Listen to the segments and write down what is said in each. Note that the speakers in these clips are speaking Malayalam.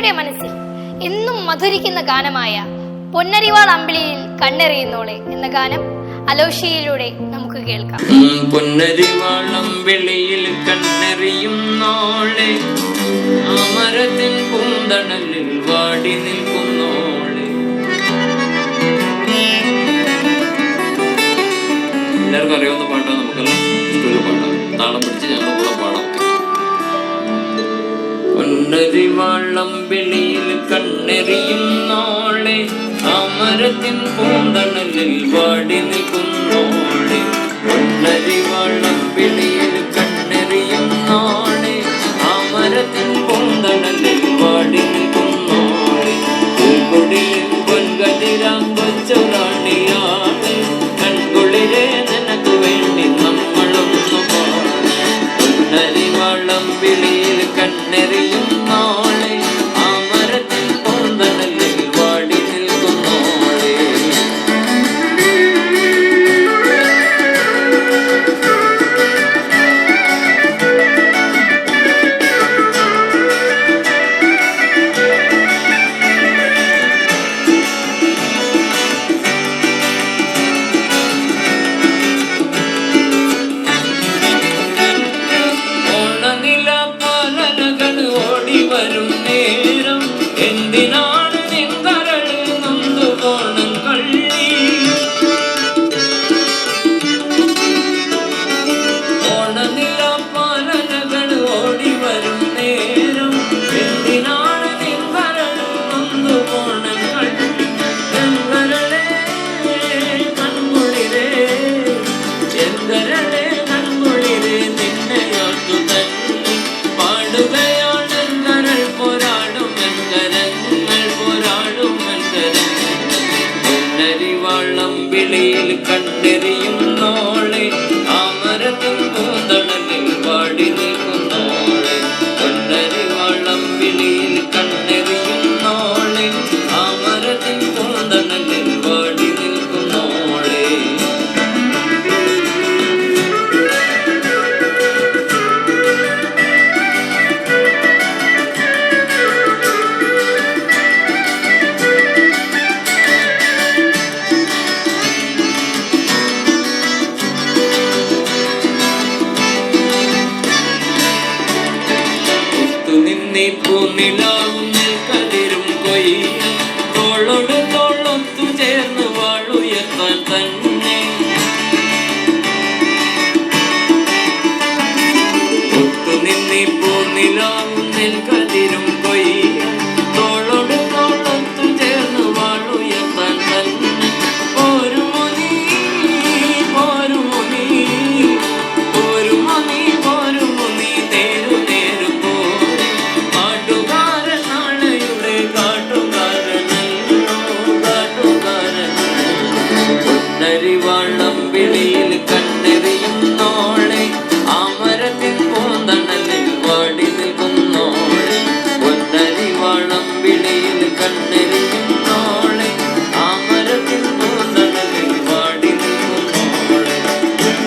കേൾവിയുടെ മനസ്സിൽ എന്നും മധുരിക്കുന്ന ഗാനമായ പൊന്നരിവാൾ അമ്പിളിയിൽ കണ്ണെറിയുന്നോളെ എന്ന ഗാനം അലോഷിയിലൂടെ നമുക്ക് കേൾക്കാം. പൊന്നരിവാൾ അമ്പിളിയിൽ കണ്ണെറിയുന്നോളെ, അമരത്തിൻ പൂന്തണലിൽ വാടി നിൽക്കുന്നോളെ. എല്ലാവർക്കും അറിയാവുന്ന പാട്ടാണ്, നമുക്കെല്ലാം ഇഷ്ടമുള്ള പാട്ടാണ്. താളം പിടിച്ച് ഞങ്ങൾ കൂടെ പാടാം. പൊന്നരിവാൾ അമ്പിളിയിൽ കണ്ണെറിയുന്നോളെ, അമരത്തിൻ പൂന്തണലിൽ വാടി നിൽക്കുന്നോളെ. പൊന്നരിവാൾ അമ്പിളിയിൽ കണ്ണെറിയുന്നോളെ, അമരത്തിൻ പൂന്തണലിൽ വാടി നിൽക്കുന്നോളെ. പുൽക്കൊടിയിൽ പൊൻകതിരാം കൊച്ചുറാണിയാളെ, കൺകുളിരെ നിനക്ക് വേണ്ടി നമ്മളൊന്നു പാടാം. പൊന്നരിവാൾ അമ്പിളിയിൽ കണ്ണെറിയുന്നോളെ, അമരത്തിൻ പൂന്തണലിൽ വാടി നിൽക്കുന്നോളെ. ഓണനില പാലനകൾ ഓടി വരും നേരം, എന്തിനാണ് നിൻകരളിൽ നൊന്തു കോണം കള്ളി. ഓണനില പാലനകൾ ഓടി വരും നേരം, എന്തിനാണ് നിൻകരളിൽ നൊന്തു കോണം കള്ളി. എൻകരളെ കൺകുളിരേ, എൻകരളെ കൺകുളിരേ, നിന്നെയോർത്തു തന്നെ പാടുകയാണ് എൻകരൾ പോരാടും എൻകരങ്ങൾ, പോരാടും എൻകരങ്ങൾ. പൊന്നരിവാൾ അമ്പിളിയിൽ കണ്ണെറിയുന്നോളെ, അമരത്തിൻ പൂന്തണലിൽ വാടി നിൽക്കുന്നോളെ. പൊന്നരിവാൾ അമ്പിളിയിൽ കണ്ണെറിയുന്നോളെ, അമരത്തിൻ പൂന്തണലിൽ വാടി നിൽക്കുന്നോളെ. നിന്നീ പൂനിലാവും നെൽക്കതിരും കൊയ്യും, തോളോട് തോളൊത്തു ചേർന്ന് വാളുയർത്താൻ തന്നെ. ഒത്തുനിന്നീ പൂനിലാവും നെൽക്കതിരും കൊയ്യും, തോളോട് തോളൊത്തു ചേർന്ന് വാളുയർത്താൻ തന്നെ. പോരുമോ നീ, പോരുമോ നീ, പോരുമോ നീ, പോരുമോ നീ, നേരു നേരു പോലെ. പാട്ടുകാരൻ നാളെയുടെ കാട്ടുകാരനല്ലോ, കാട്ടുകാരനല്ലോ. പൊന്നരിവാൾ അമ്പിളിയിൽ കണ്ണെറിയുന്നോളെ, അമരത്തിൻ പൂന്തണലിൽ വാടി നിൽക്കുന്നോളെ. പൊന്നരിവാൾ അമ്പിളിയിൽ കണ്ണെറിയുന്നോളെ, അമരത്തിൻ പൂന്തണലിൽ വാടി നിൽക്കുന്നോളെ.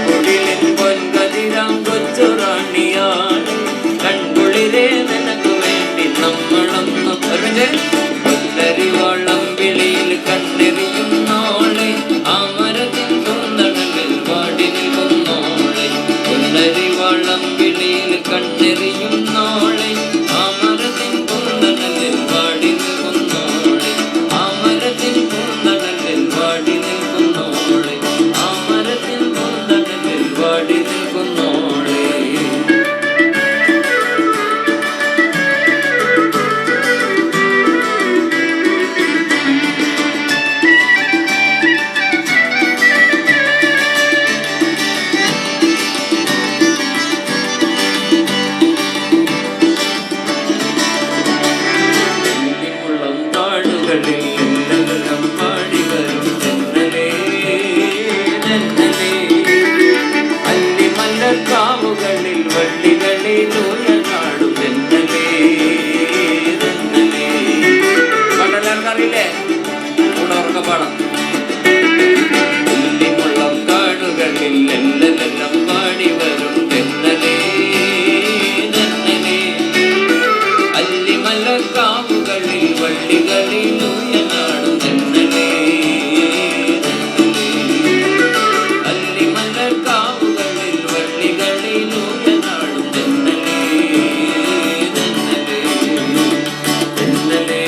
കുടിലിൻ പൊൻകതിരാം കൊച്ചുറാണിയാളെ, കൺകുളിരെ നിനക്ക് വേണ്ടി നമ്മളൊന്നു പറഞ്ഞ്. പൊന്നരിവാൾ അമ്പിളിയിൽ കണ്ണെറിയുന്നോളെ, അമരത്തിൻ പൂന്തണലിൽ വാടി നിൽക്കുന്നോളെ. പൊന്നരിവാൾ അമ്പിളിയിൽ കണ്ണെറിയുന്നോളെ, അമരത്തിൻ പൂന്തണലിൽ വാടി നിൽക്കുന്നോളെ. അമരത്തിൻ പൂന്തണലിൽ വാടി നിൽക്കുന്നോളെ, അമരത്തിൻ പൂന്തണലിൽ വാടി നിൽക്കുന്നോളെ. ഉള്ളിമുള്ളം കാടുകളിൽ എല്ലാം പാടി വരും തെന്നലേ, തെന്നലേ. അല്ലിമല്ലക്കാവുകളിൽ വള്ളികളിൽ ഉയർന്നാടും തെന്നലേ, തെന്നലേ. പാട്ടെല്ലാവർക്കറിയില്ലേ? കൂടെ ഉറക്കെ പാടാം. ഉള്ളിമുള്ളം കാടുകളിൽ എല്ലാം പാടി വരും തെന്നലേ, തെന്നലേ. അല്ലിമല്ലക്കാവുകൾ വള്ളികളിലൂയനാടും തെന്നലേ അല്ലിമലർക്കാവുകളിൽ വള്ളികളിലൂയനാടും തെന്നലേ തെന്നലേ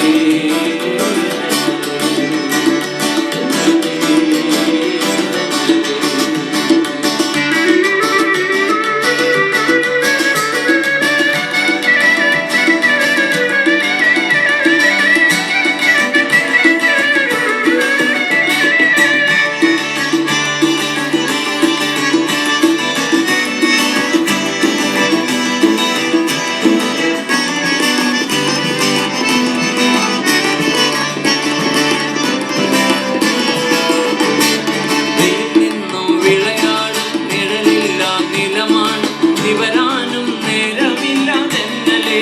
വരാനും നേരമില്ലാതെന്നലേ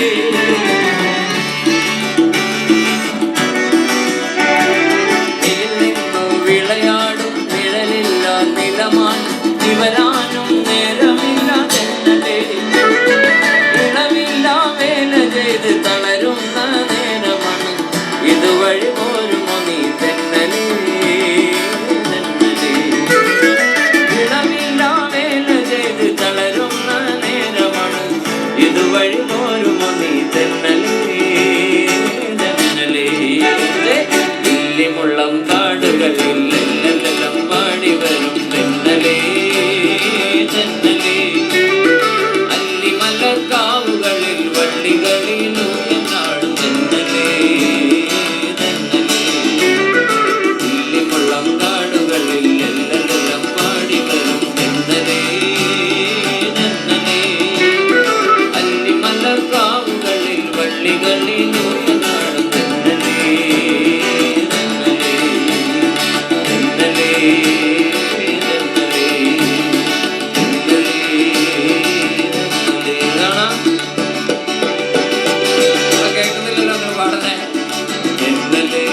നിന്നു വിളയാടും നിഴലില്ല നിലമാൻ വരാനും നേരമില്ലാതെന്നലേ ഇളവില്ല വേല ചെയ്ത് തളരുന്ന നേരമാണ് ഇതുവഴി പോരുമോ നീ തെന്നലേ ഇളവില്ല വേല ചെയ്ത് തളരുന്ന നേരമാണ് ഇതുവഴി പോരുമോ നീ തെന്നലേ തെന്നലേ ഇല്ലിമുള്ളം കാടുകളിൽ എല്ലാം പാടി വരും തെന്നലേ തെന്നലേ അല്ലിമലർക്കാവുകളിൽ വള്ളികളിലൂയനാടും തെന്നലേ തെന്നലേ ഇല്ലിമുള്ളം കാടുകളിൽ എല്ലാം പാടി വരും തെന്നലേ തെന്നലേ അല്ലിമലർക്കാവുകളിൽ വള്ളികളിലൂയനാടും തെന്നലേ തെന്നലേ തെന്നലേ കേൾക്കുന്നില്ലല്ലോ നിങ്ങൾ പാടുന്നേ തെന്നലേ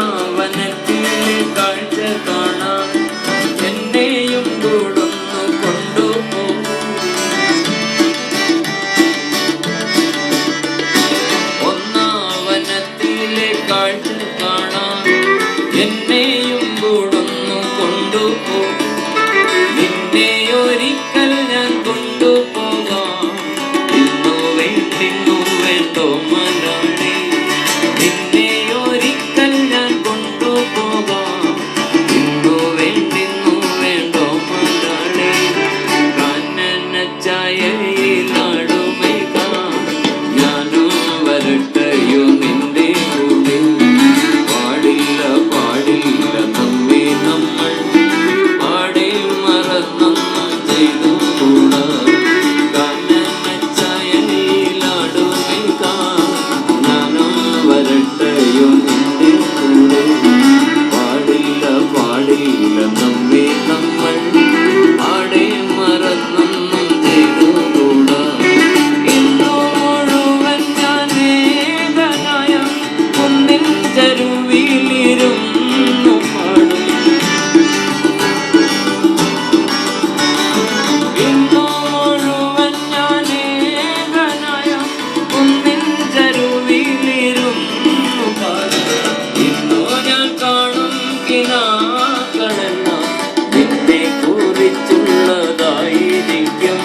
ഒന്നാവനത്തിലെ കാഴ്ച കാണാൻ എന്നെയും കൂടൊന്നു കൊണ്ടുപോകും ഒന്നാവനത്തിലെ കാഴ്ച കാണാൻ എന്നെയും കൂടൊന്നു കൊണ്ടുപോകും നിന്നെ ഒരിക്കൽ ഞാൻ കൊണ്ടുപോകാം ഇന്നു വേണ്ടോ മലയാളി നിന്നെ ഒരിക്കൽ ഞാൻ കൊണ്ടുപോകാം ഇന്നു വേണ്ടോ മലയാളി കാനന ചായയിലാടുമേകാം ഞാനും വരട്ടെയോ നിന്റെ കൂടെ പാടില്ല പാടില്ല നമ്മെ നമ്മൾ പാടി മറന്നൊന്നും ചെയ്തു കൂടാ കാനന ചായയിലാടുമേകാം ഞാനും വരട്ടെയോ നിന്റെ കൂടെ പാടില്ല പാടില്ല നമ്മെ നമ്മൾ പാടി മറന്നൊന്നും ചെയ്തു കൂടാ ഇന്നു മുഴുവൻ ഞാൻ ഏകനായ കുന്നിൻ ചരുവിലിരുന്നു പാടും ഇന്നു മുഴുവൻ ഞാൻ ഏകനായ കുന്നിൻ ചരുവിലിരുന്നു പാടും ഇന്നു ഞാൻ കാണും കിനാക്കളെല്ലാം നിന്നെ കുറിച്ചുള്ളതായിരിക്കും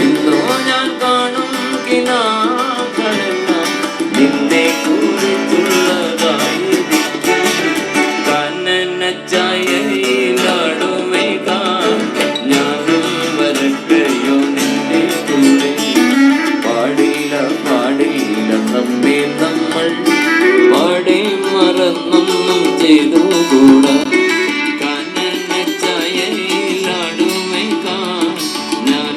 ഇന്നു ഞാൻ കാണും കിനാക്കളെല്ലാം നിന്നെ കുറിച്ചുള്ളതായിരിക്കും കാനന ചായയിലാടുമേകാം ഞാനും വരട്ടെയോ നിന്റെ കൂടെ പാടില്ല പാടില്ല നമ്മെ നമ്മൾ പാടി മറന്നൊന്നും ചെയ്തു കൂടാ കാനന ചായയിലാടുമേകാം ഞാൻ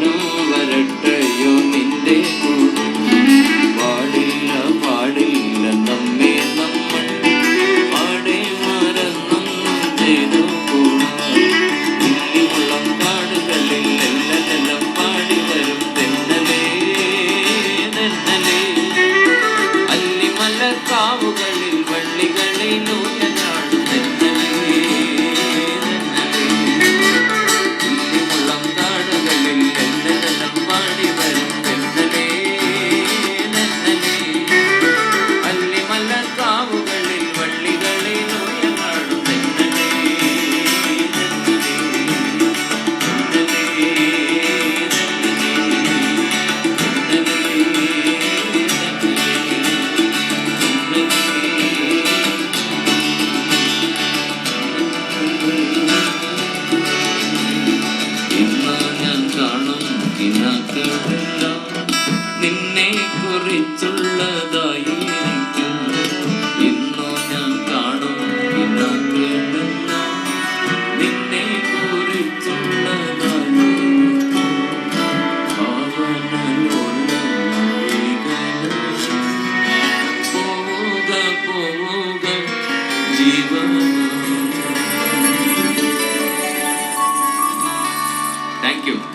താങ്ക് യു.